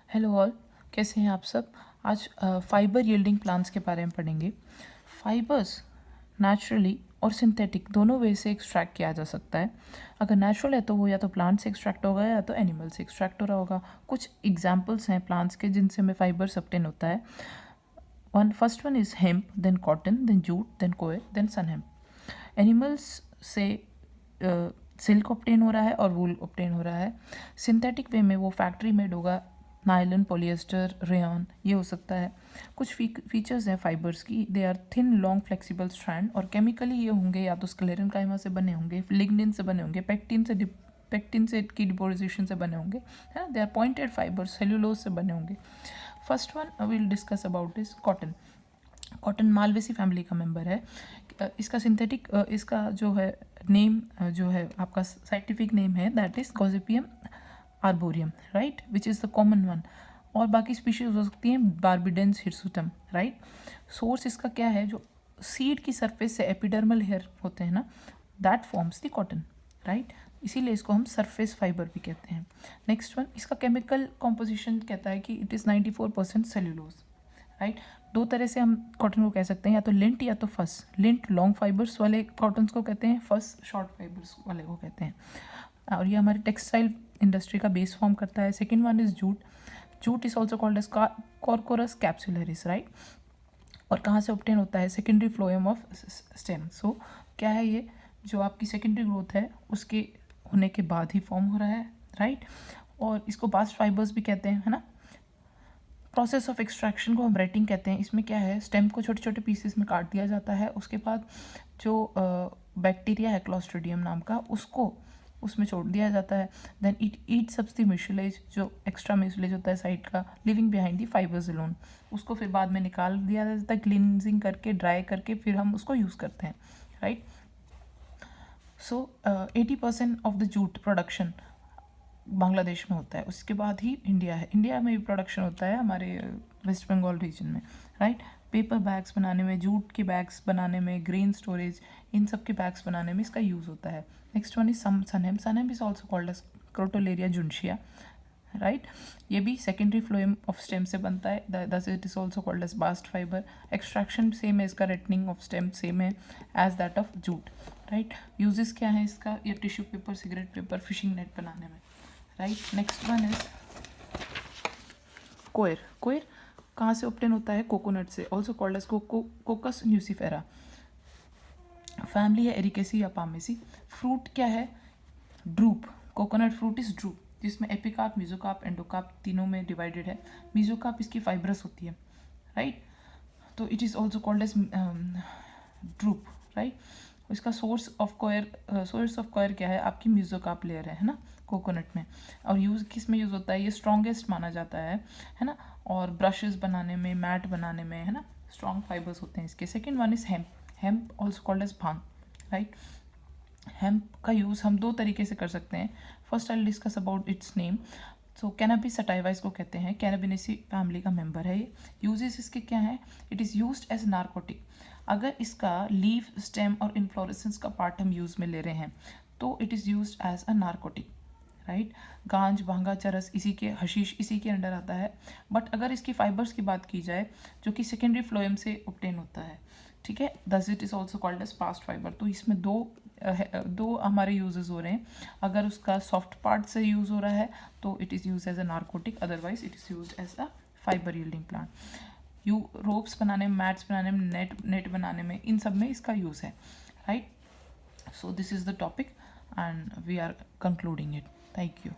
Hello all, कैसे हैं आप सब। आज फाइबर यील्डिंग प्लांट्स के बारे में पढ़ेंगे। फाइबर्स नेचुरली और सिंथेटिक दोनों वे से एक्सट्रैक्ट किया जा सकता है। अगर नेचुरल है तो वो या तो प्लांट से एक्सट्रैक्ट होगा या तो एनिमल से एक्सट्रैक्ट हो रहा होगा। कुछ एग्जांपल्स हैं प्लांट्स के जिनसे हमें फाइबर्स ऑब्टेन होता है। First one is hemp, then cotton, then jute, then coir, then sunn hemp. Animals से सिल्क ऑब्टेन हो रहा है और वूल ऑब्टेन हो रहा है। सिंथेटिक वे में वो फैक्ट्री मेड होगा, नायलन, पॉलिएस्टर, रेयन, ये हो सकता है। कुछ फीचर्स हैं फाइबर्स की, they are thin long flexible strand, और केमिकली ये होंगे या तो स्क्लेरेनकाइमा से बने होंगे, लिग्निन से बने होंगे, पेक्टिन से की डिपोजिशन से बने होंगे, है ना। They are pointed fibres, cellulose से बने होंगे। First one will discuss about is cotton. Cotton Malvaceae family का मेंबर है। इसका सिंथेटिक इसका जो है नेम जो है आपका साइंटिफिक नेम है that is Gossypium arboreum, right, which is the common one. और बाकी स्पीशीज हो सकती हैं बार्बिडेंस हिरसुटम, राइट। सोर्स इसका क्या है, जो सीड की सरफेस से एपिडर्मल हेयर होते हैं ना, that forms the cotton, right. इसीलिए इसको हम सरफेस फाइबर भी कहते हैं। नेक्स्ट वन, इसका केमिकल कॉम्पोजिशन कहता है कि इट इज़ 94% सेल्यूलोज, राइट। दो तरह से हम कॉटन को कह सकते हैं, या तो लिंट या तो फस। लिंट लॉन्ग फाइबर्स वाले कॉटन को कहते हैं, फस शॉर्ट फाइबर्स वाले को कहते हैं। और ये हमारे टेक्सटाइल इंडस्ट्री का बेस फॉर्म करता है। Second one is jute. Jute is also called as Corchorus capsularis, right. और कहाँ से ऑब्टेन होता है, secondary phloem of stem. So क्या है ये, जो आपकी सेकेंडरी ग्रोथ है उसके होने के बाद ही फॉर्म हो रहा है, राइट। और इसको बास्ट फाइबर्स भी कहते हैं, है ना। प्रोसेस ऑफ एक्सट्रैक्शन को हम रेटिंग कहते हैं। इसमें क्या है, स्टेम को छोटे छोटे पीसेस में काट दिया जाता है, उसके बाद जो बैक्टीरिया है क्लोस्ट्रीडियम नाम का, उसको उसमें छोड़ दिया जाता है। Then it eats the mucilage, जो एक्स्ट्रा म्यूसिलेज होता है साइड का, living behind the fibres alone. उसको फिर बाद में निकाल दिया जाता है, क्लींजिंग करके, ड्राई करके, फिर हम उसको यूज़ करते हैं, right. So 80% of the jute production Bangladesh में होता है, उसके बाद ही इंडिया है। इंडिया में भी प्रोडक्शन होता है हमारे वेस्ट बंगाल रीजन में, राइट। पेपर बैग्स बनाने में, जूट के बैग्स बनाने में, ग्रेन स्टोरेज, इन सब के बैग्स बनाने में इसका यूज़ होता है। Next one is sunhemp. Sunhemp is also called as crotalaria juncea, right. ये भी सेकेंडरी फ्लोएम ऑफ स्टेम से बनता है, thus it is also called as bast fibre. Extraction same है इसका, रेटनिंग ऑफ स्टेम सेम है as that of jute, right. Uses क्या है इसका, ये tissue paper, cigarette paper, fishing net बनाने में, right. Next one is coir. Coir कहाँ से ऑब्टेन होता है, कोकोनट से, also called as Cocos nucifera. Family है एरिकेसी या पामेसी। फ्रूट क्या है, drupe. Coconut fruit is drupe, जिसमें एपिकार्प, मेसोकार्प, एंडोकार्प तीनों में डिवाइडेड है। मेसोकार्प इसकी फाइब्रस होती है, राइट। तो it is also called as drupe, right. इसका सोर्स ऑफ कॉयर क्या है, आपकी मेसोकार्प लेयर है ना, कोकोनट में। और यूज़ किस में यूज़ होता है, ये स्ट्रॉन्गेस्ट माना जाता है ना। और ब्रशेस बनाने में, मैट बनाने में, है ना, स्ट्रॉन्ग फाइबर्स होते हैं इसके। Second one is hemp. Hemp also called as bhang, right. Hemp का यूज़ हम दो तरीके से कर सकते हैं। First I discuss about its name. So Cannabis sativa इसको कहते हैं, कैनाबिनेसी फैमिली का मेंबर है ये। यूजेस इसके क्या हैं, it is used as narcotic. अगर इसका लीफ, स्टेम और इन्फ्लोरेसेंस का पार्ट हम यूज़ में ले रहे हैं तो it is used as a narcotic, right. Ganja, bhang, चरस इसी के, हशीश इसी के अंडर आता है। बट अगर इसकी फाइबर्स की बात की जाए, जो कि सेकेंडरी फ्लोएम से ऑब्टेन होता है, ठीक है, thus it is also called as bast fibre. तो इसमें दो हमारे यूजेस हो रहे हैं। अगर उसका सॉफ्ट पार्ट से यूज़ हो रहा है तो it is use as a narcotic, otherwise it is use as a fibre yielding plant. Ropes बनाने में, मैट्स बनाने में, नेट बनाने में, इन सब में इसका यूज़ है, right. So this is the topic and we are concluding it. Thank you.